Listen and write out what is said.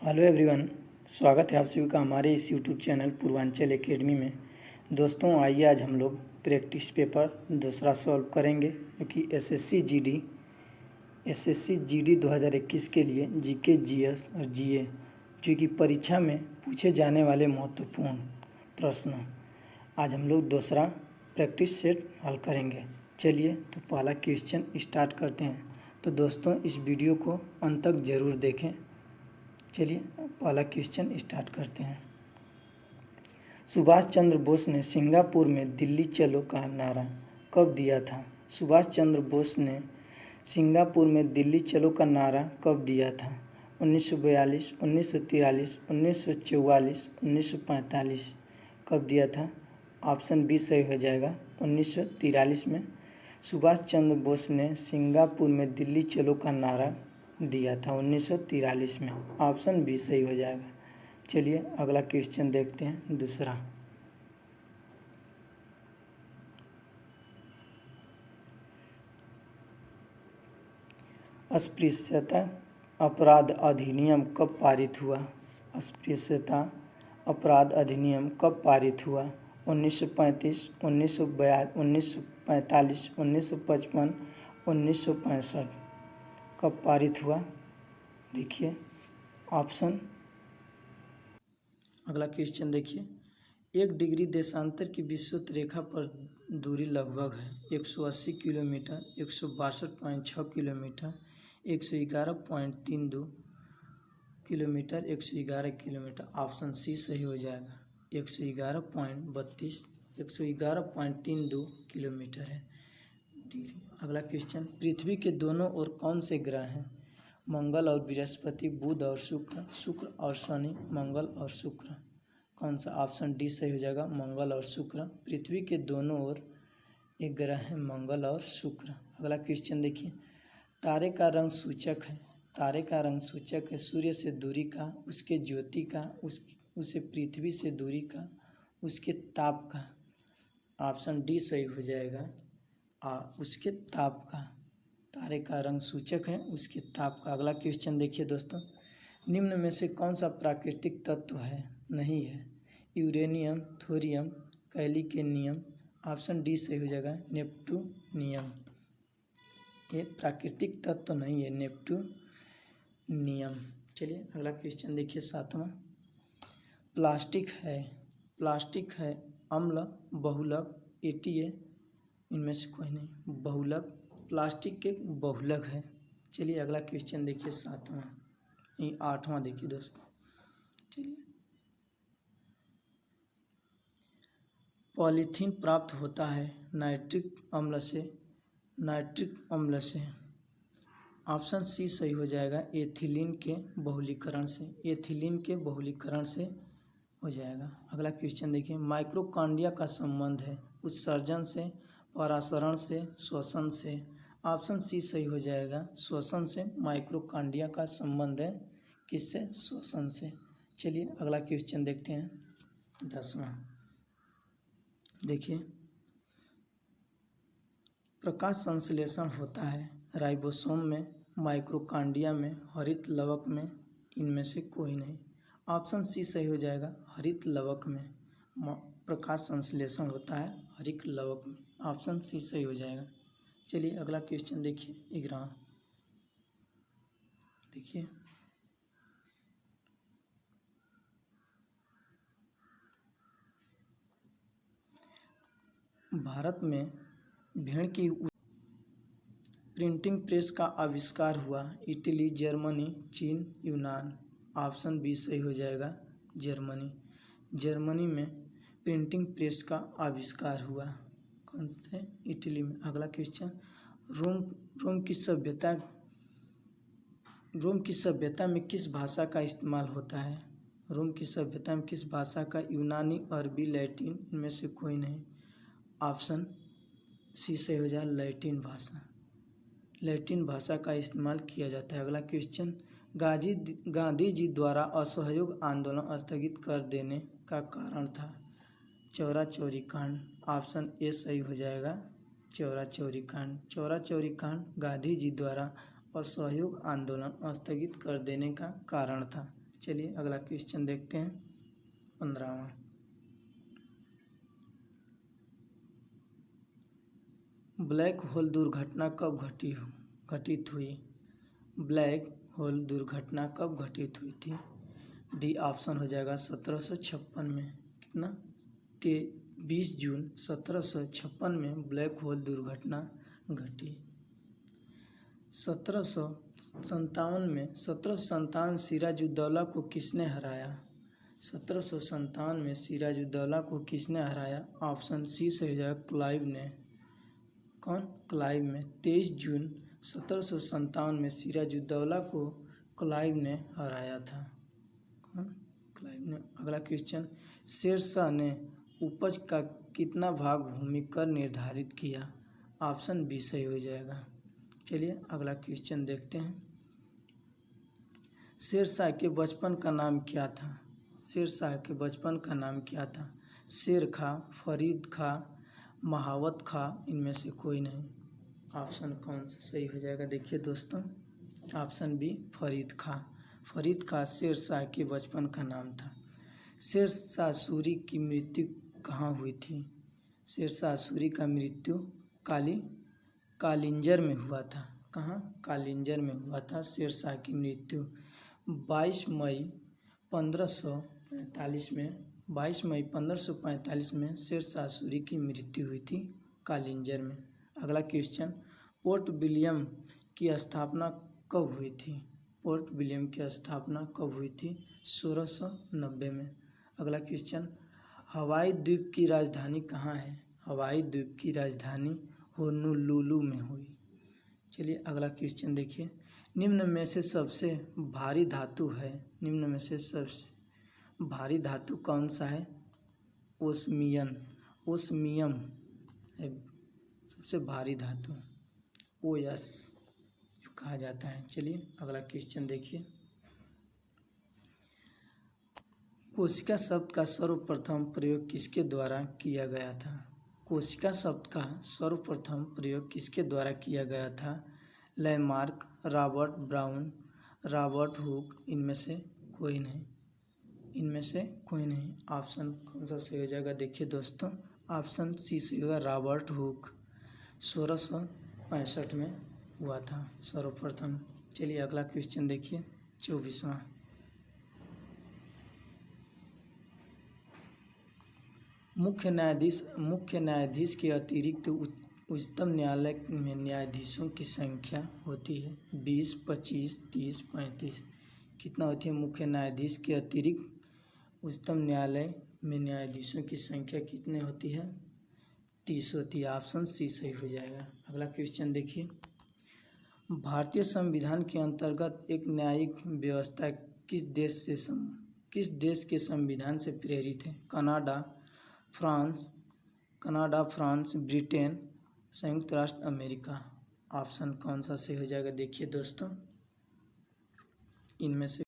Hello everyone, स्वागत है आप सभी का हमारे इस यूट्यूब चैनल पूर्वांचल एकेडमी में। दोस्तों आइए आज हम लोग प्रैक्टिस पेपर दूसरा सॉल्व करेंगे, क्योंकि एसएससी जीडी 2021 के लिए जीके, जीएस और जीए जो कि परीक्षा में पूछे जाने वाले महत्वपूर्ण प्रश्न आज हम लोग दूसरा प्रैक्टिस सेट हल करेंगे। चलिए तो पहला क्वेश्चन स्टार्ट करते हैं। तो दोस्तों इस वीडियो को अंत तक ज़रूर देखें। चलिए पहला क्वेश्चन स्टार्ट करते हैं। सुभाष चंद्र बोस ने सिंगापुर में दिल्ली चलो का नारा कब दिया था? सुभाष चंद्र बोस ने सिंगापुर में दिल्ली चलो का नारा कब दिया था? 1942, 1943, 1944, 1945। कब दिया था? ऑप्शन बी सही हो जाएगा, 1943 में सुभाष चंद्र बोस ने सिंगापुर में दिल्ली चलो का नारा दिया था 1943 में। ऑप्शन बी सही हो जाएगा। चलिए अगला क्वेश्चन देखते हैं दूसरा। अस्पृश्यता अपराध अधिनियम कब पारित हुआ? अस्पृश्यता अपराध अधिनियम कब पारित हुआ? 1935, 1945, 1955, 1965। कब पारित हुआ? देखिए ऑप्शन। अगला क्वेश्चन देखिए, 1 डिग्री देशांतर की विषुवत रेखा पर दूरी लगभग है 180 kilometre, 162.6 kilometre, 111.32 kilometre, 111 kilometre. Option C सही हो जाएगा, 111.32, 111.32 किलोमीटर है डिग्री। अगला क्वेश्चन, पृथ्वी के दोनों ओर कौन से ग्रह हैं? मंगल और बृहस्पति, बुध और शुक्र, शुक्र और शनि, मंगल और शुक्र। कौन सा? ऑप्शन डी सही हो जाएगा, मंगल और शुक्र। पृथ्वी के दोनों ओर एक ग्रह है मंगल और शुक्र। अगला क्वेश्चन देखिए, तारे का रंग सूचक है। तारे का रंग सूचक है सूर्य से दूरी का, उसके ज्योति का, उसे पृथ्वी से दूरी का, उसके ताप का। ऑप्शन डी सही हो जाएगा, उसके ताप का। तारे का रंग सूचक है उसके ताप का। अगला क्वेश्चन देखिए दोस्तों, निम्न में से कौन सा प्राकृतिक तत्व है नहीं है? Uranium, thorium, calcium. Option D सही हो जाएगा, नेप्टूनियम। ये प्राकृतिक तत्व नहीं है, नेप्टूनियम। चलिए अगला क्वेश्चन देखिए सातवां, प्लास्टिक है अम्ल, बहुलक, एटीए, इनमें से कोई नहीं, बहुलक। प्लास्टिक के बहुलक है। चलिए अगला क्वेश्चन देखिए आठवां देखिए दोस्तों। चलिए, पॉलीथीन प्राप्त होता है नाइट्रिक अम्ल से। ऑप्शन सी सही हो जाएगा, एथिलीन के बहुलीकरण से हो जाएगा। अगला क्वेश्चन देखिए, माइक्रोकांडिया का संबंध है उत्सर्जन से, परासरण से, श्वसन से। ऑप्शन सी सही हो जाएगा, श्वसन से। माइक्रोकांडिया का संबंध है किससे? श्वसन से। चलिए अगला क्वेश्चन देखते हैं 10वां। देखिए, प्रकाश संश्लेषण होता है राइबोसोम में, माइक्रोकांडिया में, हरित लवक में, इनमें से कोई नहीं। ऑप्शन सी सही हो जाएगा, हरित लवक में प्रकाश संश्लेषण होता है हरित लवक में। ऑप्शन सी सही हो जाएगा। चलिए अगला क्वेश्चन देखिए 11वां। देखिए, भारत में भेड़ की प्रिंटिंग प्रेस का आविष्कार हुआ इटली, जर्मनी, चीन, यूनान। ऑप्शन बी सही हो जाएगा, जर्मनी में प्रिंटिंग प्रेस का आविष्कार हुआ। कौन से? इटली में। अगला क्वेश्चन, रोम की सभ्यता में किस भाषा का इस्तेमाल होता है? रोम की सभ्यता में किस भाषा का? यूनानी, अरबी, लैटिन, इनमें से कोई नहीं। ऑप्शन सी सही हो जाए, लैटिन भाषा का इस्तेमाल किया जाता है। अगला क्वेश्चन, गांधी जी द्वारा असहयोग आंदोलन स्थगित कर देने का कारण था? चौरा चौरी कांड। ऑप्शन ए सही हो जाएगा, चौरा चौरी कांड गांधी जी द्वारा असहयोग आंदोलन स्थगित कर देने का कारण था। चलिए अगला क्वेश्चन देखते हैं 15वां। ब्लैक होल दुर्घटना कब घटित हुई? ब्लैक होल दुर्घटना कब घटित हुई थी? डी ऑप्शन हो जाएगा 1756 में। कितना? 20 जून 1756 में ब्लैक होल दुर्घटना घटी। 1757 सिराजुद्दौला को किसने हराया? 1757 में सिराजुद्दौला को किसने हराया? ऑप्शन सी से हो जाएगा क्लाइव ने। कौन? क्लाइव में। 23 जून 1757 में सिराजुद्दौला को क्लाइव ने हराया था। कौन? क्लाइव ने। अगला क्वेश्चन, शेरशाह ने उपज का कितना भाग भूमि कर निर्धारित किया? ऑप्शन बी सही हो जाएगा। चलिए अगला क्वेश्चन देखते हैं। शेरशाह के बचपन का नाम क्या था? शेरशाह के बचपन का नाम क्या था? शेर खां, फरीद खां, महावत खां, इनमें से कोई नहीं। ऑप्शन कौन सा सही हो जाएगा? देखिए दोस्तों, ऑप्शन बी फरीद खां। फरीद खां शेरशाह के बचपन का नाम था। शेरशाह सूरी की मृत्यु कहाँ हुई थी? शेरशाह सूरी का मृत्यु कालिंजर में हुआ था। कहाँ? कालिंजर में हुआ था शेरशाह की मृत्यु 22 मई 1545 में। 22 मई 1545 में शेरशाह सूरी की मृत्यु हुई थी कालिंजर में। अगला क्वेश्चन, पोर्ट विलियम की स्थापना कब हुई थी? पोर्ट विलियम की स्थापना कब हुई थी? 1690 में। अगला क्वेश्चन, हवाई द्वीप की राजधानी कहाँ है? हवाई द्वीप की राजधानी होनोलुलु में हुई। चलिए अगला क्वेश्चन देखिए। निम्न में से सबसे भारी धातु है। निम्न में से सबसे भारी धातु कौन सा है? ओस्मियम है सबसे भारी धातु, OS जो कहा जाता है। चलिए अगला क्वेश्चन देखिए। कोशिका शब्द का सर्वप्रथम प्रयोग किसके द्वारा किया गया था? कोशिका शब्द का सर्वप्रथम प्रयोग किसके द्वारा किया गया था? Lamarck, Robert brown, Robert Hooke, इनमें से कोई नहीं। इनमें से कोई नहीं। ऑप्शन कौन सा सही हो जाएगा? देखिए दोस्तों, ऑप्शन सी सही होगा, रॉबर्ट हुक। 1665 में हुआ था सर्वप्रथम। चलिए अगला क्वेश्चन देखिए 24वां। मुख्य न्यायाधीश के अतिरिक्त उच्चतम न्यायालय में न्यायाधीशों की संख्या होती है 20, 25, 30, 35। कितना होती है? मुख्य न्यायाधीश के अतिरिक्त उच्चतम न्यायालय में न्यायाधीशों की संख्या कितनी होती है? 30 होती है। ऑप्शन सी सही हो जाएगा। अगला क्वेश्चन देखिए। भारतीय संविधान के अंतर्गत एक न्यायिक व्यवस्था किस देश के संविधान से प्रेरित है? कनाडा, फ्रांस, ब्रिटेन, संयुक्त राष्ट्र अमेरिका। ऑप्शन कौन सा सही हो जाएगा? देखिए दोस्तों, इनमें से